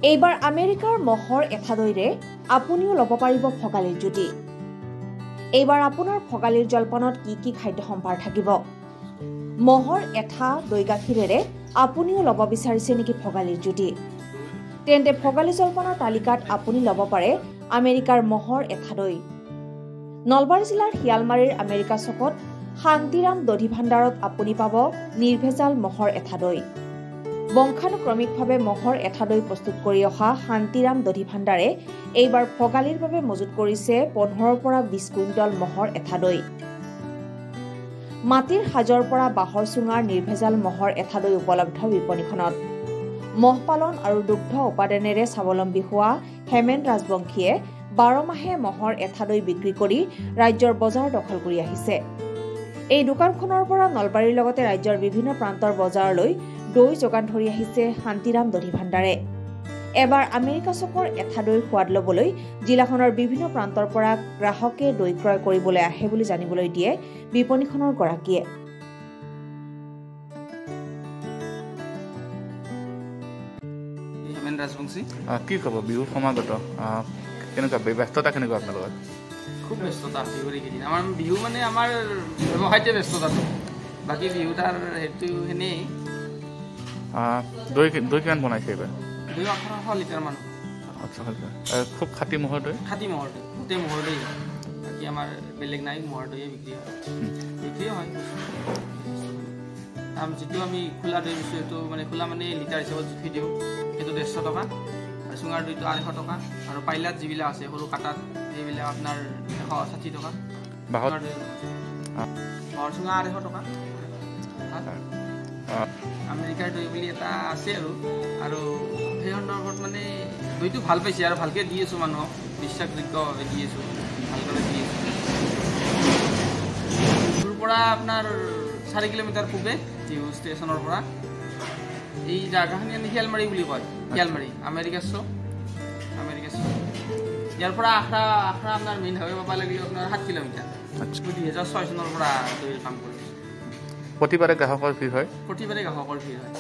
এইবাৰ আমেৰিকাৰ মহৰ এঠা দৈৰে আপুনিও ল'ব পাৰিব ভোগালীৰ জুতি। এইবাৰ আপোনাৰ ভোগালীৰ জলপানত কি কি খাদ্য সম্ভাৰ থাকিব? মহৰ এঠা দৈ গাখীৰেৰে আপুনিও ল'ব বিচাৰিছে নেকি ভোগালীৰ জুতি? তেন্তে ভোগালী জলপানৰ তালিকাত আপুনি ল'ব পাৰে আমেৰিকাৰ মহৰ এঠা দৈ। নলবাৰী জিলাৰ শিয়ালমাৰীৰ আমেৰিকা চকত শান্তিৰাম দধি ভাণ্ডাৰত আপুনি পাব নিৰ্ভেজাল মহৰ এঠা দৈ। বংশানুক্ৰমিকভাৱে মহৰ এঠা দৈ প্ৰস্তুত কৰি অহা শান্তিৰাম দধি ভাণ্ডাৰে এইবাৰ ভোগালীৰ বাবে মজুত কৰিছে 15 পৰা 20 কুইণ্টল মহৰ এঠা দৈ। মাটিৰ সাজৰ পৰা বাঁহৰ চুঙাৰ নিৰ্ভেজাল মহৰ এঠা দৈ উপলব্ধ বিপণীখনত। মহ পালন আৰু দুগ্ধ উৎপাদনেৰে স্বাৱলম্বী হোৱা হেমেন ৰাজবংশীয়ে 12 মাহে মহৰ এঠা দৈ বিক্ৰী কৰি ৰাজ্যৰ বজাৰ দখল কৰি আহিছে। এই দোকানখনৰ পৰা নলবাৰীৰ লগতে ৰাজ্যৰ বিভিন্ন প্ৰান্তৰ বজাৰলৈ দৈ যোগান ধৰি আহিছে শান্তিৰাম দধি ভাণ্ডাৰে। এবাৰ আমেৰিকা চকৰ এঠা দৈৰ সোৱাদ ল'বলৈ জিলাখনৰ বিভিন্ন প্ৰান্তৰ পৰা গ্ৰাহকে দৈ ক্ৰয় কৰিবলৈ আহে বুলি জানিবলৈ দিয়ে বিপণীখনৰ গৰাকীয়ে। হেমেন ৰাজবংশী। কি ক'ব বিহু সমাগত কেনেকুৱা ব্যস্ততা কেনেকুৱা আপোনালোকৰ? খুব ব্যস্ততা বিহুৰ এইকেইদিন। আমাৰ বিহু মানে আমাৰ ব্যৱসায়তে ব্যস্ততাটো, বাকী বিহু তাৰ সেইটো সেনেই। দৈ কিমান বনাইছে এইবাৰ? দৈ 1800 লিটাৰ মান। আচ্ছা, খুব খাটি মহৰ দৈ? খাটি মহৰ দৈ, গোটেই মহৰ দৈ। বাকী আমাৰ বেলেগ নাই, মহৰ দৈয়ে বিক্ৰী হয়। বিক্ৰীও হয়। যিটো আমি খোলা দৈ দিছোঁ সেইটো মানে খোলা মানে লিটাৰ হিচাপত জুখি দিওঁ, সেইটো 150 টকা। আৰু চুঙাৰ দৈটো 250 টকা। আৰু পাইলাত যিবিলাক আছে সৰু কাটাত সেইবিলাক আপোনাৰ 160 টকা। বাঁহৰ চুঙা 250 টকা। আমেৰিকাৰ দৈ বুলি এটা আছে আৰু সেই সন্দৰ্ভত মানে দৈটো ভাল পাইছে আৰু ভালকৈ দি আছোঁ মানুহক, বিশ্বাসযোগ্যভাৱে দি আছোঁ, ভালদৰে দি আছোঁ। তোৰ পৰা আপোনাৰ 4 কিলোমিটাৰ পূবে টিহু ষ্টেচনৰ পৰা এই জাগাখিনি আমি শিয়ালমাৰী বুলি কয়। শিয়ালমাৰী আমেৰিকা চ' ইয়াৰ পৰা আখৰা আপোনাৰ মেইন হাইৱে পাব লাগিলে আপোনাৰ 7 কিলোমিটাৰ। 2006 চনৰ পৰা দৈৰ কাম কৰিছোঁ। প্ৰতিবাৰে গ্ৰাহকৰ ভিৰ হয়? প্ৰতিবাৰে গ্ৰাহকৰ ভিৰ হয়।